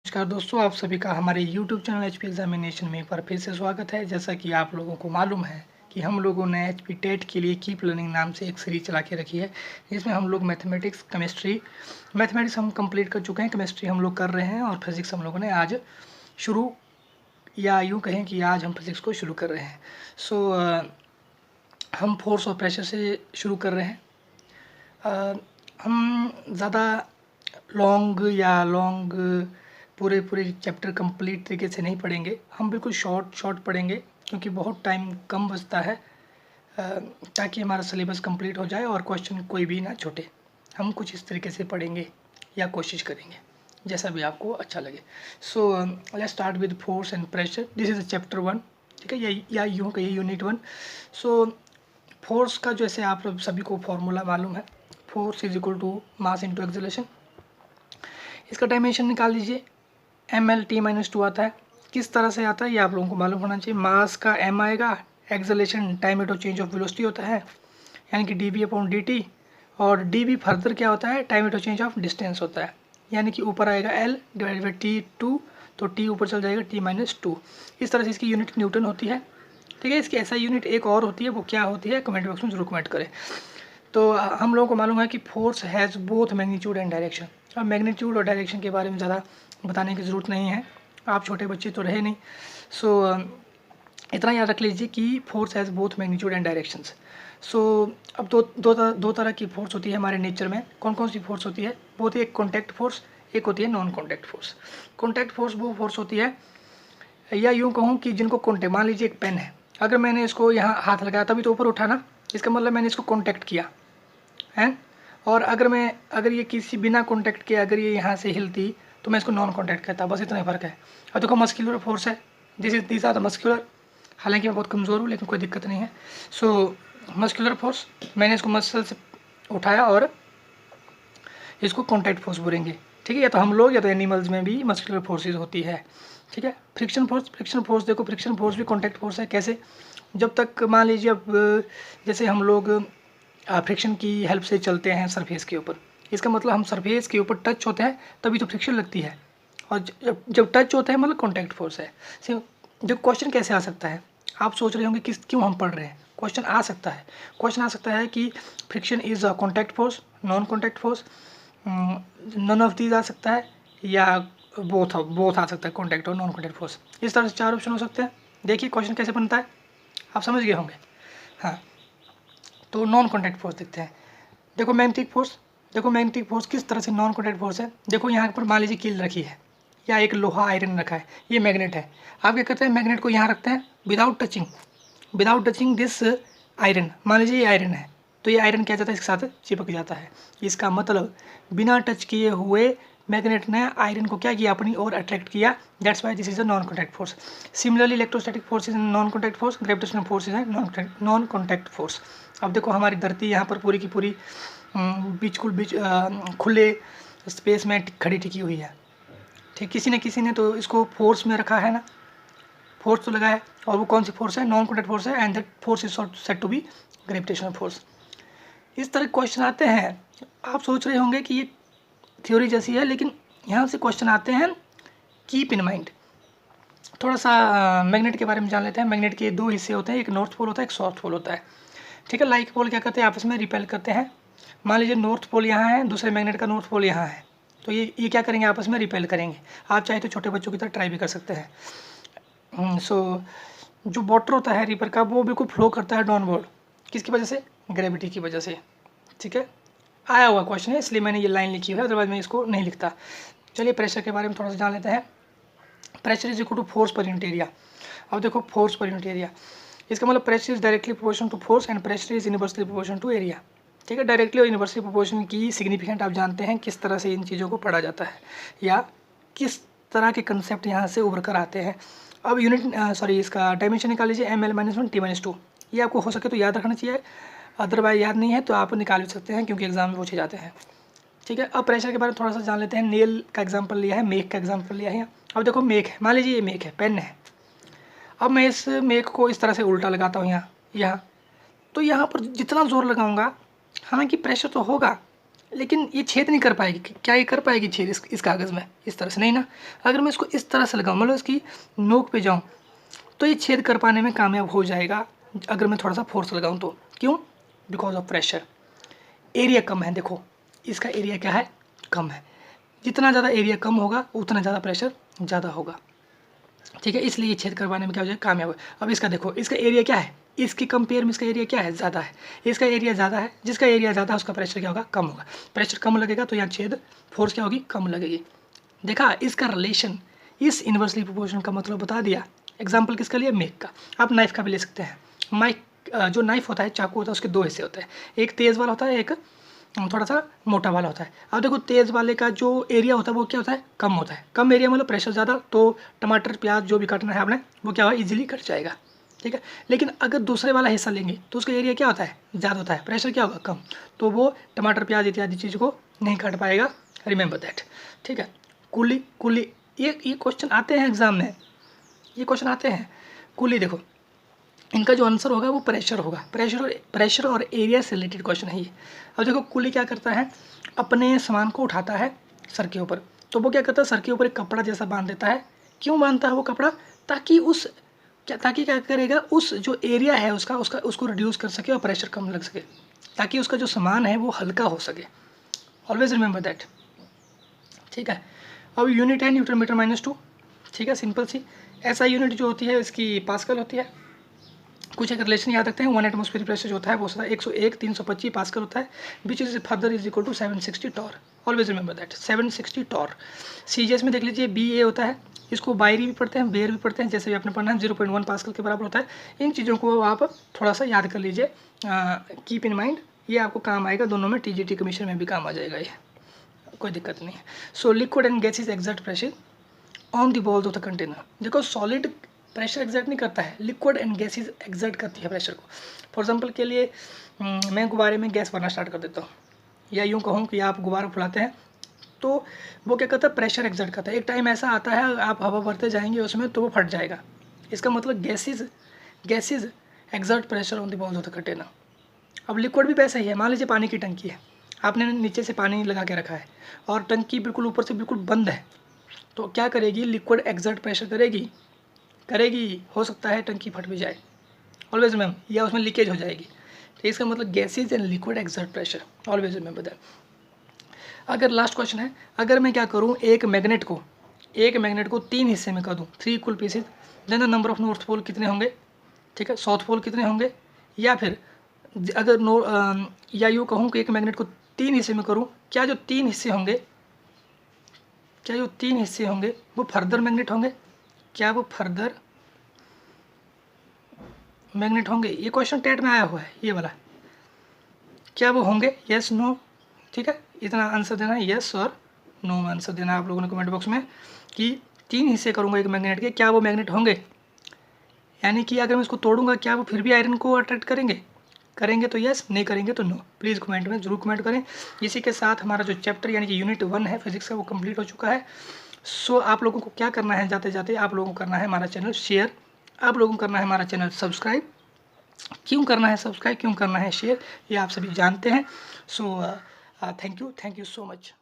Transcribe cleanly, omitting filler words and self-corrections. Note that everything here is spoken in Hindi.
नमस्कार दोस्तों, आप सभी का हमारे YouTube चैनल एचपी एग्जामिनेशन में एक बार फिर से स्वागत है। जैसा कि आप लोगों को मालूम है कि हम लोगों ने एचपी टेट के लिए कीप लर्निंग नाम से एक सीरीज चला के रखी है, जिसमें हम लोग मैथमेटिक्स हम कंप्लीट कर चुके हैं, केमिस्ट्री हम लोग कर रहे हैं और फिजिक्स हम लोगों ने आज शुरू, या यूँ कहें कि आज हम फिजिक्स को शुरू कर रहे हैं। हम फोर्स और प्रेशर से शुरू कर रहे हैं। हम ज़्यादा लॉन्ग पूरे चैप्टर कंप्लीट तरीके से नहीं पढ़ेंगे, हम बिल्कुल शॉर्ट पढ़ेंगे, क्योंकि बहुत टाइम कम बचता है, ताकि हमारा सिलेबस कंप्लीट हो जाए और क्वेश्चन कोई भी ना छूटे। हम कुछ इस तरीके से पढ़ेंगे या कोशिश करेंगे, जैसा भी आपको अच्छा लगे। Let's start with force and pressure. This is chapter 1, ठीक है, या यूँ कहिए यूनिट 1। फोर्स का जैसे आप सभी को फॉर्मूला मालूम है, force is equal to mass into acceleration. इसका डायमेंशन निकाल लीजिए, mL/t-2 आता है। किस तरह से आता है ये आप लोगों को मालूम होना चाहिए। मास का m आएगा, acceleration time rate of change of velocity होता है, यानी कि dv/dt, और dv फर्दर क्या होता है, time rate of change of distance होता है, यानी कि ऊपर आएगा L/t2, तो t ऊपर चल जाएगा t-2। इस तरह से इसकी यूनिट न्यूटन होती है, ठीक है। इसकी ऐसा यूनिट एक और होती है, वो क्या होती है, कमेंट बॉक्स में जरूर कमेंट करें। तो हम लोगों को मालूम है कि force has both magnitude and direction. अब मैग्नीट्यूड और डायरेक्शन के बारे में ज़्यादा बताने की ज़रूरत नहीं है, आप छोटे बच्चे तो रहे नहीं। इतना याद रख लीजिए कि force has both magnitude and directions. अब दो तरह की फोर्स होती है हमारे नेचर में। कौन कौन सी फोर्स होती है? वो होती है एक कॉन्टैक्ट फोर्स, एक होती है non contact force. Contact force वो फोर्स होती है, या यूँ कहूँ कि जिनको कॉन्टैक्ट, मान लीजिए एक पेन है, अगर मैंने इसको यहाँ हाथ लगाया तभी तो ऊपर उठा ना, इसका मतलब मैंने इसको कॉन्टैक्ट किया है। और अगर ये किसी बिना कॉन्टैक्ट के अगर ये यहाँ से हिलती तो मैं इसको नॉन कॉन्टैक्ट कहता, बस इतना ही फ़र्क है। अब देखो मस्कुलर फोर्स है, दिस आर द मस्कुलर, हालांकि मैं बहुत कमज़ोर हूँ लेकिन कोई दिक्कत नहीं है। मस्कुलर फोर्स, मैंने इसको मसल से उठाया और इसको कॉन्टैक्ट फोर्स बोलेंगे, ठीक है। या तो हम लोग या तो एनिमल्स में भी मस्कुलर फोर्सेज होती है, ठीक है। फ्रिक्शन फोर्स देखो, फ्रिक्शन फोर्स भी कॉन्टैक्ट फोर्स है। कैसे? जब तक मान लीजिए अब जैसे हम लोग फ्रिक्शन की हेल्प से चलते हैं सरफेस के ऊपर, इसका मतलब हम सरफेस के ऊपर टच होते हैं तभी तो फ्रिक्शन लगती है, और जब टच होता है मतलब कॉन्टैक्ट फोर्स है। जब क्वेश्चन कैसे आ सकता है, आप सोच रहे होंगे क्यों हम पढ़ रहे हैं। क्वेश्चन आ सकता है कि friction is a contact force, non contact force, none of these आ सकता है, या बोथ आ सकता है, कॉन्टैक्ट और नॉन कॉन्टैक्ट फोर्स। इस तरह से 4 ऑप्शन हो सकते हैं। देखिए क्वेश्चन कैसे बनता है, आप समझ गए होंगे। हाँ, तो नॉन कॉन्टैक्ट फोर्स देखते हैं। देखो मैग्नेटिक फोर्स किस तरह से नॉन कॉन्टैक्ट फोर्स है। देखो यहाँ पर मान लीजिए कील रखी है या एक लोहा आयरन रखा है, ये मैग्नेट है। आप क्या करते हैं, मैग्नेट को यहाँ रखते हैं विदाउट टचिंग दिस आयरन। मान लीजिए ये आयरन है, तो ये आयरन क्या जाता है, इसके साथ चिपक जाता है। इसका मतलब बिना टच किए हुए मैग्नेट ने आयरन को क्या किया, अपनी ओर अट्रैक्ट किया। That's why this is a non contact force. Similarly electrostatic force is non contact force, gravitational force is non contact force. अब देखो हमारी धरती यहाँ पर पूरी की पूरी बीच खुले स्पेस में खड़ी टिकी हुई है, ठीक। किसी ने तो इसको फोर्स में रखा है ना, फोर्स तो लगा है, और वो कौन सी फोर्स है, नॉन कॉन्टैक्ट फोर्स है, and that force is said to be gravitational force. इस तरह क्वेश्चन आते हैं। आप सोच रहे होंगे कि ये थ्योरी जैसी है, लेकिन यहाँ से क्वेश्चन आते हैं। कीप इन माइंड, थोड़ा सा मैग्नेट के बारे में जान लेते हैं। मैग्नेट के 2 हिस्से होते हैं, एक नॉर्थ पोल होता है, एक साउथ पोल होता है, ठीक है। लाइक पोल क्या करते हैं, आपस में रिपेल करते हैं। मान लीजिए नॉर्थ पोल यहाँ है, दूसरे मैग्नेट का नॉर्थ पोल यहाँ है, तो ये क्या करेंगे, आपस में रिपेल करेंगे। आप चाहे तो छोटे बच्चों की तरह ट्राई भी कर सकते हैं। जो वाटर होता है रिवर का, वो बिल्कुल फ्लो करता है डाउनवर्ड, किसकी वजह से, ग्रेविटी की वजह से, ठीक है। आया हुआ क्वेश्चन है इसलिए मैंने ये लाइन लिखी है, अदरवाइज मैं इसको नहीं लिखता। चलिए प्रेशर के बारे में थोड़ा सा जान लेते हैं। Pressure is equal to force per unit area. अब देखो फोर्स पर यूनिट एरिया, इसका मतलब pressure is directly proportional to force and pressure is inversely proportional to area, ठीक है। डायरेक्टली और इनवर्सली प्रोपोर्शनल की सिग्निफिकेंट आप जानते हैं, किस तरह से इन चीज़ों को पढ़ा जाता है या किस तरह के कंसेप्ट यहाँ से उभर कर आते हैं। अब इसका डायमेंशन निकाल लीजिए, mL-1 t-2। ये आपको हो सके तो याद रखना चाहिए, अदरवाइज याद नहीं है तो आप निकाल भी सकते हैं, क्योंकि एग्जाम में पूछे जाते हैं, ठीक है। अब प्रेशर के बारे में थोड़ा सा जान लेते हैं। नेल का एग्जाम्पल लिया है, मेक का एग्जाम्पल लिया है। अब देखो मेक है, मान लीजिए ये मेक है, पेन है। अब मैं इस मेक को इस तरह से उल्टा लगाता हूँ यहाँ, तो यहाँ पर जितना ज़ोर लगाऊंगा, हालांकि प्रेशर तो होगा, लेकिन ये छेद नहीं कर पाएगी। क्या ये कर पाएगी छेद इस कागज़ में इस तरह से? नहीं ना। अगर मैं इसको इस तरह से लगाऊँ, मतलब इसकी नोक पे जाऊँ, तो ये छेद कर पाने में कामयाब हो जाएगा अगर मैं थोड़ा सा फोर्स लगाऊँ तो। क्यों? Because of pressure. एरिया कम है, देखो इसका एरिया क्या है? कम है। जितना ज़्यादा एरिया कम होगा उतना ज़्यादा प्रेशर ज़्यादा होगा, ठीक है। इसलिए ये छेद करवाने में क्या हो जाएगा? कामयाब। अब इसका देखो, इसका एरिया क्या है? इसके कंपेयर में इसका एरिया क्या है? ज़्यादा है। इसका एरिया ज़्यादा है, जिसका एरिया ज़्यादा है उसका प्रेशर क्या होगा? कम होगा। प्रेशर कम लगेगा तो यहाँ छेद फोर्स क्या होगी? कम लगेगी। देखा इसका रिलेशन, इस इन्वर्सली प्रोपोर्शनल का मतलब बता दिया। एग्जाम्पल किसका लिया? मेक का। आप नाइफ का भी ले सकते हैं। जो नाइफ होता है, चाकू होता है, उसके दो हिस्से होते हैं, एक तेज़ वाला होता है, एक थोड़ा सा मोटा वाला होता है। अब देखो तेज़ वाले का जो एरिया होता है वो क्या होता है? कम होता है। कम एरिया मतलब प्रेशर ज़्यादा, तो टमाटर प्याज जो भी काटना है आपने वो क्या होगा? ईजिली कट जाएगा, ठीक है। लेकिन अगर दूसरे वाला हिस्सा लेंगे तो उसका एरिया क्या होता है? ज़्यादा होता है, प्रेशर क्या होगा? कम, तो वो टमाटर प्याज इत्यादि चीज़ को नहीं काट पाएगा। रिमेंबर दैट, ठीक है। कुली कुली, ये क्वेश्चन आते हैं एग्जाम में, ये क्वेश्चन आते हैं। कुली देखो, इनका जो आंसर होगा वो प्रेशर होगा। प्रेशर और एरिया से रिलेटेड क्वेश्चन है ये। अब देखो कुली क्या करता है? अपने सामान को उठाता है सर के ऊपर, तो वो क्या करता है? सर के ऊपर एक कपड़ा जैसा बांध देता है। क्यों बांधता है वो कपड़ा? ताकि क्या करेगा? उस जो एरिया है उसको रिड्यूस कर सके और प्रेशर कम लग सके, ताकि उसका जो सामान है वो हल्का हो सके। ऑलवेज रिमेंबर दैट, ठीक है। अब यूनिट है न्यूटन मीटर माइनस 2, ठीक है, सिंपल सी। ऐसा यूनिट जो होती है इसकी पास्कल होती है। कुछ एक रिलेशन याद रखते हैं। 1 एटमॉस्फेरिक प्रेशर जो होता है वो 101 325 पास्कल होता है, which is further is equal to 760 torr. Always remember that, 760 torr. CGS में देख लीजिए BA होता है, इसको बायरी भी पढ़ते हैं, बेयर भी पढ़ते हैं, जैसे भी आपने पढ़ना है। 0.1 पास्कल के बराबर होता है। इन चीज़ों को आप थोड़ा सा याद कर लीजिए, कीप इन माइंड, ये आपको काम आएगा दोनों में। TGT कमीशन में भी काम आ जाएगा, ये कोई दिक्कत नहीं है। So liquid and gas is exact pressure on the walls of the container. देखो सॉलिड प्रेशर एग्जर्ट नहीं करता है, लिक्विड एंड गैसेज एग्जर्ट करती है प्रेशर को। फॉर एग्जांपल के लिए मैं गुब्बारे में गैस भरना स्टार्ट कर देता हूँ, या यूँ कहूँ कि आप गुब्बारा फुलाते हैं, तो वो क्या करता है? प्रेशर एग्जर्ट करता है। एक टाइम ऐसा आता है आप हवा भरते जाएंगे उसमें तो वो फट जाएगा। इसका मतलब gases exert pressure on the walls of the container. अब लिक्विड भी वैसा ही है। मान लीजिए पानी की टंकी है, आपने नीचे से पानी लगा के रखा है और टंकी बिल्कुल ऊपर से बिल्कुल बंद है, तो क्या करेगी? लिक्विड एग्जर्ट प्रेशर करेगी, हो सकता है टंकी फट भी जाए, ऑलवेज मैम, या उसमें लीकेज हो जाएगी। तो इसका मतलब gases and liquid exert pressure, always remember that. अगर लास्ट क्वेश्चन है, अगर मैं क्या करूँ? एक मैग्नेट को 3 हिस्से में कर दूँ, 3 equal pieces, then the number of north pole कितने होंगे, ठीक है, साउथ पोल कितने होंगे? या फिर अगर या यूँ कहूँ कि एक मैग्नेट को 3 हिस्से में करूँ, क्या जो 3 हिस्से होंगे वो फर्दर मैग्नेट होंगे? क्या वो फर्दर मैग्नेट होंगे? ये क्वेश्चन टेट में आया हुआ है, ये वाला। क्या वो होंगे? यस नो, ठीक है। इतना आंसर देना है, यस और नो में आंसर देना है आप लोगों ने कमेंट बॉक्स में कि 3 हिस्से करूँगा एक मैग्नेट के, क्या वो मैग्नेट होंगे? यानी कि अगर मैं इसको तोड़ूंगा क्या वो फिर भी आयरन को अट्रैक्ट करेंगे तो यस, नहीं करेंगे तो नो। प्लीज़ कमेंट में जरूर कमेंट करें। इसी के साथ हमारा जो चैप्टर यानी कि यूनिट 1 है फिजिक्स का वो कंप्लीट हो चुका है। सो आप लोगों को क्या करना है? जाते जाते आप लोगों को करना है हमारा चैनल शेयर, आप लोगों को करना है हमारा चैनल सब्सक्राइब। क्यों करना है सब्सक्राइब, क्यों करना है शेयर, ये आप सभी जानते हैं। So thank you so much.